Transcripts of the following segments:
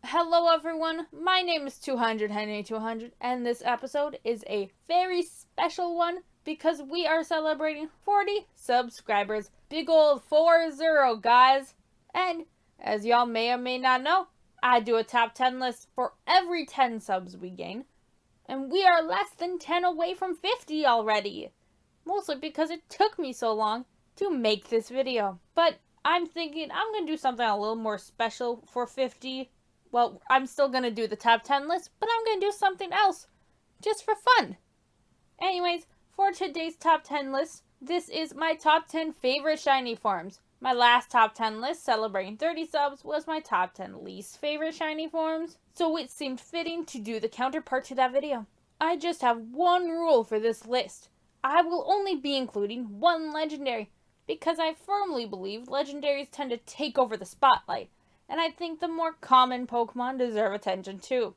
Hello everyone, my name is 200hennry200 and this episode is a very special one because we are celebrating 40 subscribers. Big old 40 guys. And as y'all may or may not know, I do a top 10 list for every 10 subs we gain. And we are less than 10 away from 50 already. Mostly because it took me so long to make this video. But I'm thinking I'm going to do something a little more special for 50. Well, I'm still going to do the top 10 list, but I'm going to do something else just for fun. Anyways, for today's top 10 list, this is my top 10 favorite shiny forms. My last top 10 list celebrating 30 subs was my top 10 least favorite shiny forms, so it seemed fitting to do the counterpart to that video. I just have one rule for this list. I will only be including one legendary, because I firmly believe legendaries tend to take over the spotlight, and I think the more common Pokemon deserve attention too.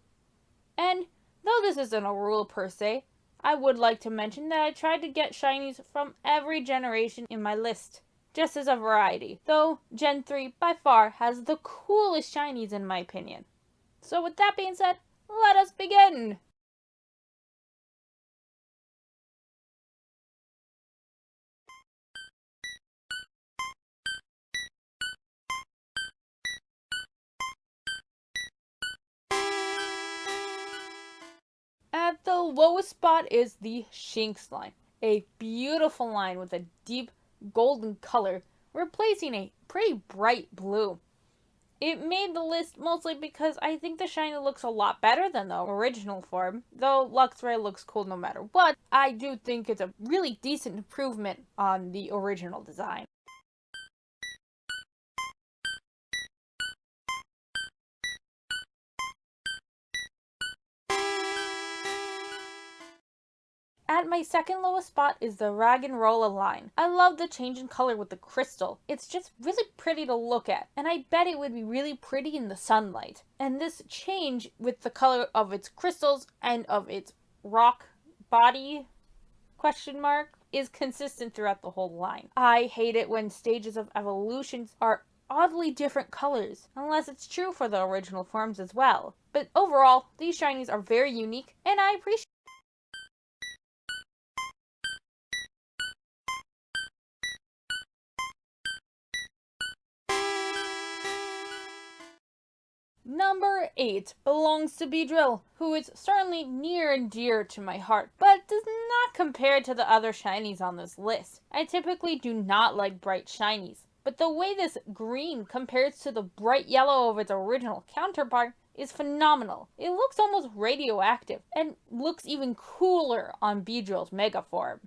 And though this isn't a rule per se, I would like to mention that I tried to get shinies from every generation in my list, just as a variety, though Gen 3 by far has the coolest shinies in my opinion. So with that being said, let us begin! At the lowest spot is the Shinx line, a beautiful line with a deep golden color, replacing a pretty bright blue. It made the list mostly because I think the shiny looks a lot better than the original form. Though Luxray looks cool no matter what, I do think it's a really decent improvement on the original design. At my second lowest spot is the Raggenrola line. I love the change in color with the crystal. It's just really pretty to look at, and I bet it would be really pretty in the sunlight. And this change with the color of its crystals and of its rock body is consistent throughout the whole line. I hate it when stages of evolutions are oddly different colors, unless it's true for the original forms as well. But overall, these shinies are very unique, and I appreciate. Number 8 belongs to Beedrill, who is certainly near and dear to my heart, but does not compare to the other shinies on this list. I typically do not like bright shinies, but the way this green compares to the bright yellow of its original counterpart is phenomenal. It looks almost radioactive, and looks even cooler on Beedrill's Mega form.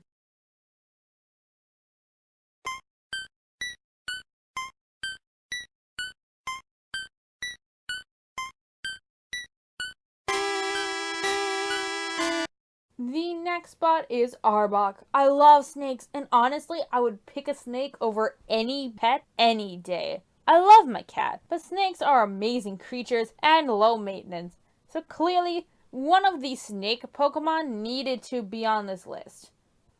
The next spot is Arbok. I love snakes, and honestly, I would pick a snake over any pet any day. I love my cat, but snakes are amazing creatures and low maintenance, so clearly one of these snake Pokemon needed to be on this list.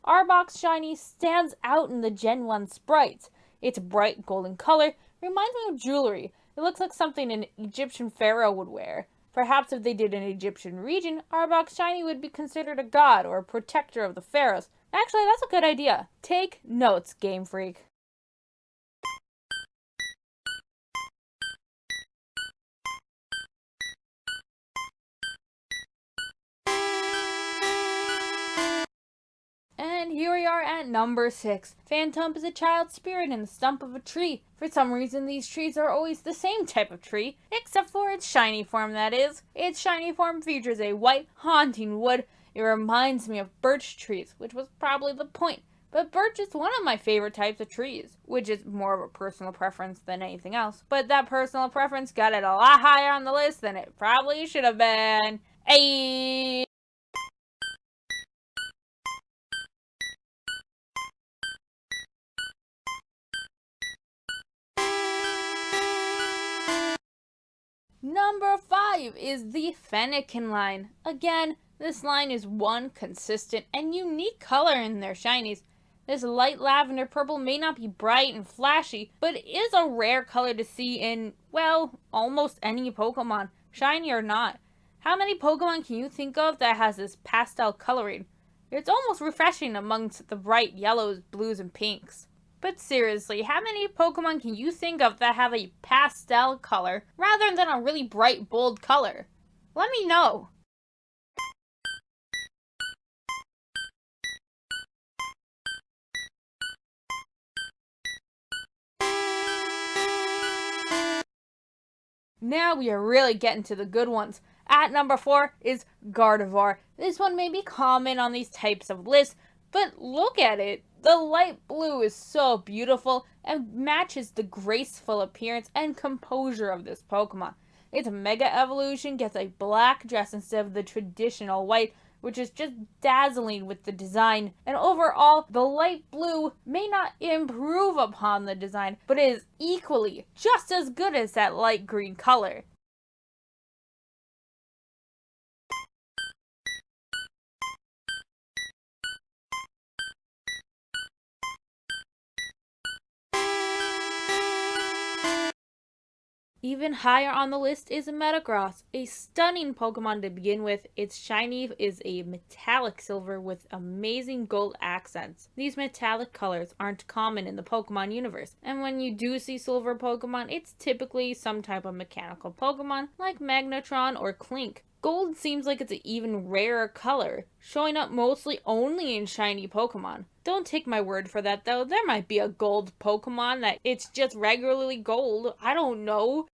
Arbok's shiny stands out in the Gen 1 sprites. Its bright golden color reminds me of jewelry. It looks like something an Egyptian pharaoh would wear. Perhaps if they did an Egyptian region, Arbok's shiny would be considered a god or a protector of the pharaohs. Actually, that's a good idea. Take notes, Game Freak. And here we are at number 6. Phantump is a child spirit in the stump of a tree. For some reason, these trees are always the same type of tree, except for its shiny form, that is. Its shiny form features a white, haunting wood. It reminds me of birch trees, which was probably the point. But birch is one of my favorite types of trees, which is more of a personal preference than anything else. But that personal preference got it a lot higher on the list than it probably should have been. Ayy! Number 5 is the Fennekin line. Again, this line is one consistent and unique color in their shinies. This light lavender purple may not be bright and flashy, but it is a rare color to see in, well, almost any Pokemon, shiny or not. How many Pokemon can you think of that has this pastel coloring? It's almost refreshing amongst the bright yellows, blues, and pinks. But seriously, how many Pokemon can you think of that have a pastel color rather than a really bright, bold color? Let me know. Now we are really getting to the good ones. At number 4 is Gardevoir. This one may be common on these types of lists, but look at it. The light blue is so beautiful and matches the graceful appearance and composure of this Pokemon. Its Mega Evolution gets a black dress instead of the traditional white, which is just dazzling with the design. And overall, the light blue may not improve upon the design, but it is equally just as good as that light green color. Even higher on the list is Metagross, a stunning Pokemon to begin with. Its shiny is a metallic silver with amazing gold accents. These metallic colors aren't common in the Pokemon universe, and when you do see silver Pokemon, it's typically some type of mechanical Pokemon like Magnetron or Clink. Gold seems like it's an even rarer color, showing up mostly only in shiny Pokemon. Don't take my word for that though, there might be a gold Pokemon that it's just regularly gold, I don't know.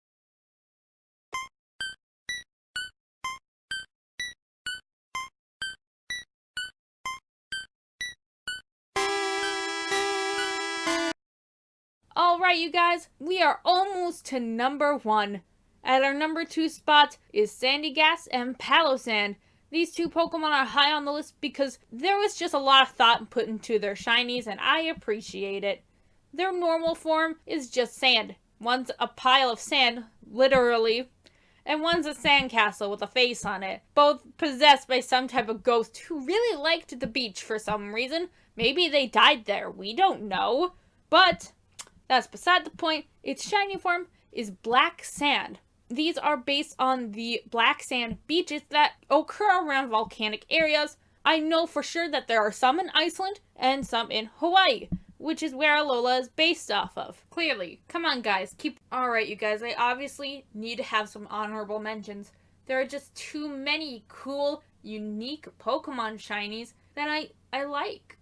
Alright, you guys, we are almost to number 1. At our number 2 spot is Sandygast and Palossand. These two Pokemon are high on the list because there was just a lot of thought put into their shinies, and I appreciate it. Their normal form is just sand. One's a pile of sand, literally, and one's a sandcastle with a face on it. Both possessed by some type of ghost who really liked the beach for some reason. Maybe they died there, we don't know. But that's beside the point. Its shiny form is black sand. These are based on the black sand beaches that occur around volcanic areas. I know for sure that there are some in Iceland and some in Hawaii, which is where Alola is based off of. Clearly. Come on, guys. Alright, you guys. I obviously need to have some honorable mentions. There are just too many cool, unique Pokemon shinies that I like.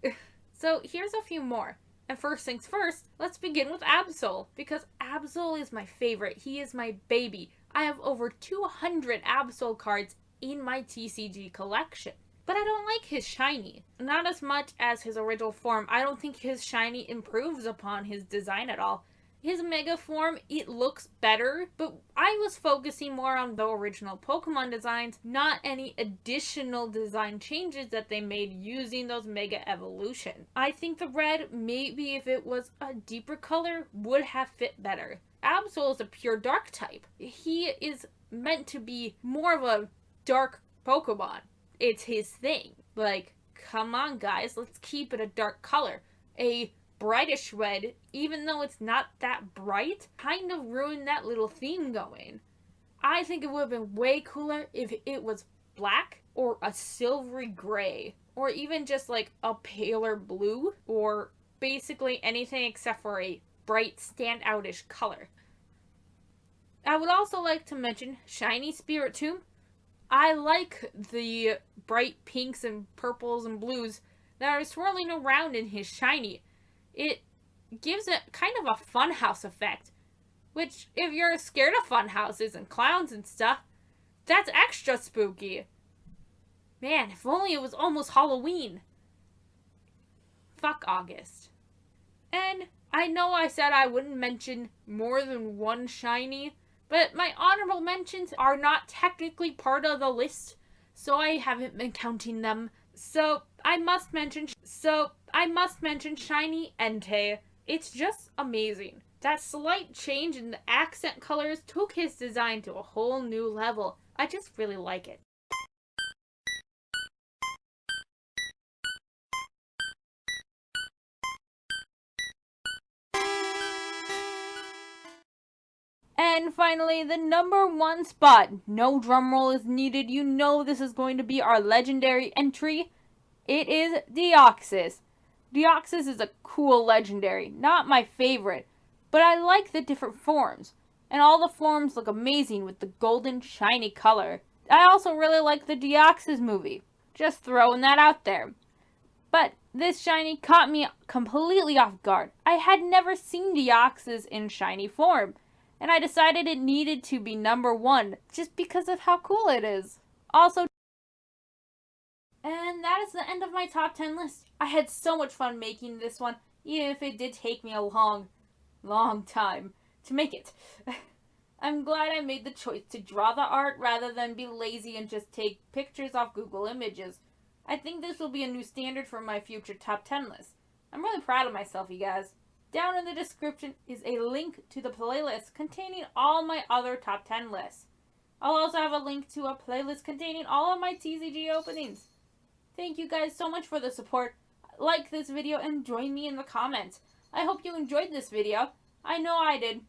So here's a few more. And first things first, let's begin with Absol, because Absol is my favorite. He is my baby. I have over 200 Absol cards in my TCG collection. But I don't like his shiny. Not as much as his original form. I don't think his shiny improves upon his design at all. His Mega form, it looks better, but I was focusing more on the original Pokemon designs, not any additional design changes that they made using those Mega Evolution. I think the red, maybe if it was a deeper color, would have fit better. Absol is a pure dark type. He is meant to be more of a dark Pokemon. It's his thing. Like, come on guys, let's keep it a dark color. A brightish red, even though it's not that bright, kind of ruined that little theme going. I think it would have been way cooler if it was black or a silvery gray, or even just like a paler blue, or basically anything except for a bright standoutish color. I would also like to mention Shiny Spiritomb. I like the bright pinks and purples and blues that are swirling around in his shiny. It gives it kind of a funhouse effect, which, if you're scared of funhouses and clowns and stuff, that's extra spooky. Man, if only it was almost Halloween. Fuck August. And I know I said I wouldn't mention more than one shiny, but my honorable mentions are not technically part of the list, so I haven't been counting them. So I must mention Shiny Entei. It's just amazing. That slight change in the accent colors took his design to a whole new level. I just really like it. And finally, the number 1 spot. No drum roll is needed. You know this is going to be our legendary entry. It is Deoxys. Deoxys is a cool legendary. Not my favorite, but I like the different forms. And all the forms look amazing with the golden shiny color. I also really like the Deoxys movie. Just throwing that out there. But this shiny caught me completely off guard. I had never seen Deoxys in shiny form, and I decided it needed to be number 1 just because of how cool it is. Also, and that is the end of my top 10 list. I had so much fun making this one, even if it did take me a long time to make it. I'm glad I made the choice to draw the art rather than be lazy and just take pictures off Google Images. I think this will be a new standard for my future top 10 list. I'm really proud of myself, you guys. Down in the description is a link to the playlist containing all my other top 10 lists. I'll also have a link to a playlist containing all of my TCG openings. Thank you guys so much for the support. Like this video and join me in the comments. I hope you enjoyed this video. I know I did.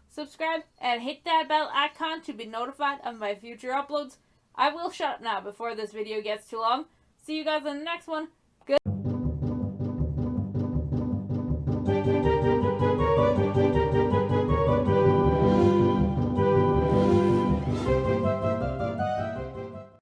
Subscribe and hit that bell icon to be notified of my future uploads. I will shut up now before this video gets too long. See you guys in the next one.